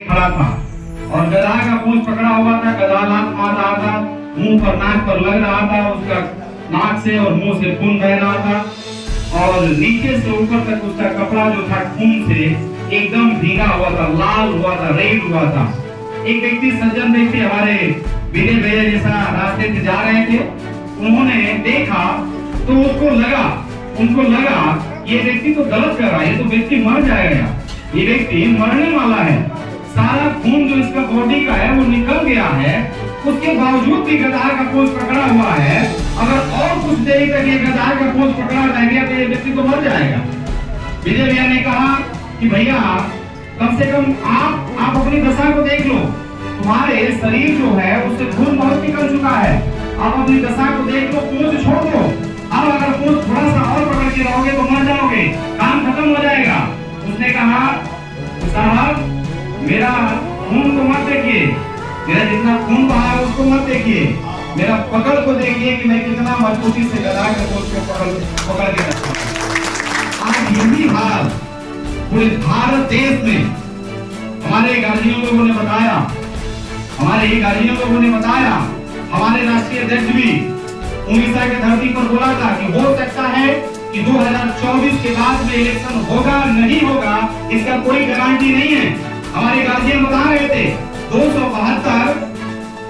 खड़ा था और गधा का पूंछ पकड़ा हुआ था। गधा लात मार रहा था, मुंह पर नाक पर लग रहा था, उसका नाक से और मुंह से खून बह रहा था और नीचे से ऊपर तक उसका कपड़ा जो था खून से एकदम भीगा हुआ था, लाल हुआ था, रेड हुआ था। एक व्यक्ति, सज्जन व्यक्ति हमारे विजय भैया जैसा रास्ते से जा रहे थे, उन्होंने देखा तो उनको लगा ये व्यक्ति तो गलत कर रहा है, ये तो व्यक्ति मर जाएगा, ये व्यक्ति मरने वाला है। सारा खून जो इसका बॉडी का है वो निकल गया है, उसके बावजूद भी गधा का पूंछ पकड़ा हुआ है। अगर और कुछ देरी तक ये गधा का पूंछ पकड़ा रह गया तो ये व्यक्ति तो मर जाएगा। विजय भैया ने कहा कि भैया कम से कम आप अपनी दशा को देख लो, तुम्हारे शरीर जो है उससे खून बहुत निकल चुका है, आप अपनी दशा को देख लो, पूंछ छोड़ दो। अब अगर पूंछ थोड़ा सा और पकड़ के रहोगे तो मर जाओगे, काम खत्म हो जाएगा। उसने कहा साहब मेरा खून को मत देखिए, मेरा जितना खून बहा है उसको मत देखिए, मेरा पकड़ को देखिए कि मैं कितना मजबूती से गधा के पूंछ को पकड़ के रखता हूं। आज यही हाल पूरे भारत देश में हमारे गार्जियन लोगों ने बताया, हमारे राष्ट्रीय अध्यक्ष भी उड़ीसा की धरती पर बोला था कि हो सकता है कि 2024 के बाद में इलेक्शन होगा नहीं होगा, इसका कोई गारंटी नहीं है। हमारे गार्जियन बता रहे थे 272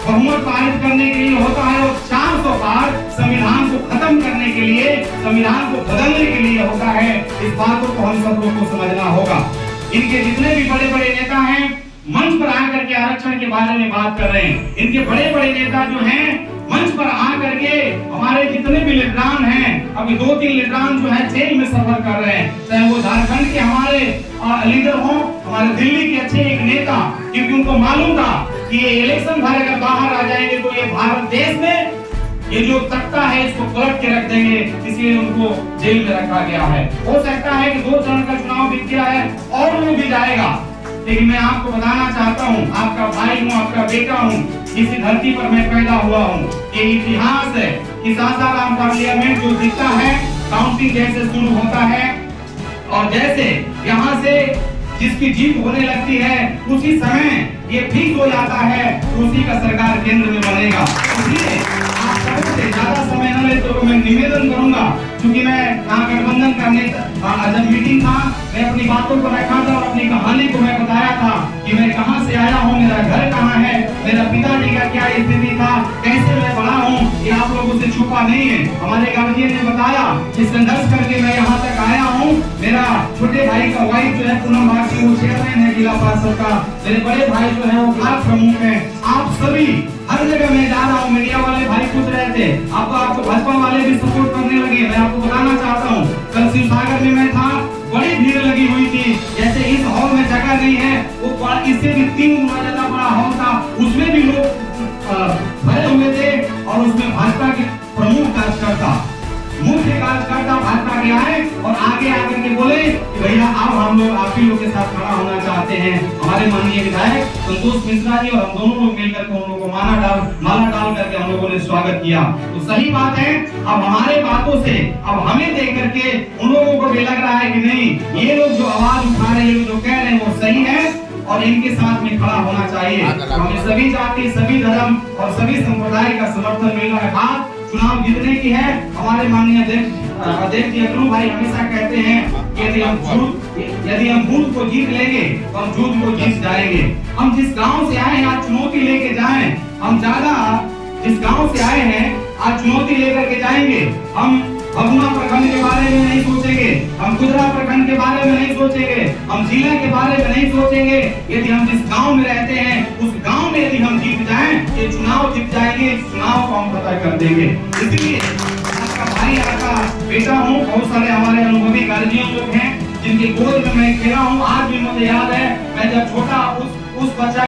बहुमत पारित करने के लिए होता है और 400 पार संविधान को खत्म करने के लिए, संविधान को बदलने के लिए होता है। इस बात को हम सब लोग को समझना होगा। इनके जितने भी बड़े बड़े नेता हैं मंच पर आकर के आरक्षण के बारे में बात कर रहे हैं। इनके बड़े बड़े नेता जो हैं मंच पर आकर के हमारे जितने भी लीडरान हैं, अभी 2-3 लीडरान जो है जेल में सफर कर रहे हैं, चाहे वो झारखंड के हमारे लीडर हों, हमारे दिल्ली के अच्छे एक नेता, क्योंकि उनको मालूम था कि ये इलेक्शन भर अगर बाहर आ जाएंगे तो ये भारत देश में ये जो तख्ता है इसको पलट के रख देंगे, इसलिए उनको जेल में रखा गया है। हो सकता है कि 2 चरण का चुनाव बीत गया है और वो भी जाएगा, लेकिन मैं आपको बताना चाहता हूँ, आपका भाई हूँ, आपका बेटा हूँ, इसी धरती पर मैं पैदा हुआ हूँ। ये इतिहास है कि सासाराम पार्लियामेंट जो दिखता है काउंटिंग जैसे शुरू होता है और जैसे यहाँ से जिसकी जीत होने लगती है उसी समय ये फिक्स हो जाता है, उसी का सरकार केंद्र में बनेगा। इसलिए आप सबसे ज्यादा समय न ले तो मैं निवेदन करूंगा, क्योंकि मैं गठबंधन करने जब मीटिंग था मैं अपनी बातों को रखा था और अपनी कहानी को मैं बताया था कि मैं कहां से आया हूं, मेरा घर कहां है, मेरा पिताजी का क्या स्थिति था, कैसे मैं बड़ा हूं, ये आप लोगों से छुपा नहीं है। हमारे गार्जियन ने बताया कि संघर्ष करके मैं यहाँ तक आया हूँ। मेरा छोटे भाई का वाइफ जो है पूनम भारती, वो चेयरमैन है जिला पार्षद का, मेरे बड़े भाई जो है वो ब्लॉक प्रमुख है। आप सभी हर जगह मैं जा रहा हूँ, मीडिया वाले भाई पूछ रहे थे, अब तो आपको भाजपा वाले भी सपोर्ट करने लगे। मैं आपको बताना चाहता हूँ, कल शिवसागर में मैं था, बड़ी भीड़ लगी हुई थी, जैसे इस हॉल में जगह नहीं है, वो इससे भी 3 गुना ज्यादा बड़ा हॉल था, उसमें भी लोग भरे हुए थे और उसमें भाजपा के प्रमुख कार्यकर्ता, मुख्य कार्यकर्ता भाजपा के आए और आगे आकर के बोले कि भैया अब हम लोग आप ही लोग के साथ खड़ा होना चाहते हैं। हमारे माननीय विधायक संतोष मिश्रा जी और हम दोनों लोग मिलकर के उन लोगों को माला डाल करके हम लोगों ने स्वागत किया। तो सही बात है, अब हमारे बातों से अब हमें देख करके उन लोगों को भी लग रहा है कि नहीं, ये लोग जो आवाज उठा रहे हैं, जो कह रहे हैं वो सही है और इनके साथ में खड़ा होना चाहिए। हमें सभी जाति, सभी धर्म और सभी संप्रदाय का समर्थन मिल रहा है। चुनाव जीतने की है। हमारे माननीय अध्यक्ष जी अकरू भाई हमेशा कहते हैं कि यदि हम बूथ को जीत लेंगे तो हम झूठ को जीत जाएंगे। हम जिस गांव से आए हैं आज चुनौती लेके जाएं, हम ज्यादा जिस गांव से आए हैं आज चुनौती लेकर के जाएंगे। हम भगुना प्रखंड के बारे में नहीं सोचेंगे, हम गुजरा प्रखंड के बारे में नहीं सोचेंगे, हम जिला के बारे में नहीं सोचेंगे। यदि हम जिस गांव में रहते हैं उस गांव में यदि हम जीत जाएं, ये चुनाव जीत जाएंगे, इस चुनाव को हम फतह कर देंगे। इसलिए आपका भाई, आपका बेटा हूँ, बहुत सारे हमारे अनुभवी गार्जियन लोग हैं जिनके गोद में मैं खेला हूँ। आज भी मुझे याद है मैं जब छोटा उस बच्चा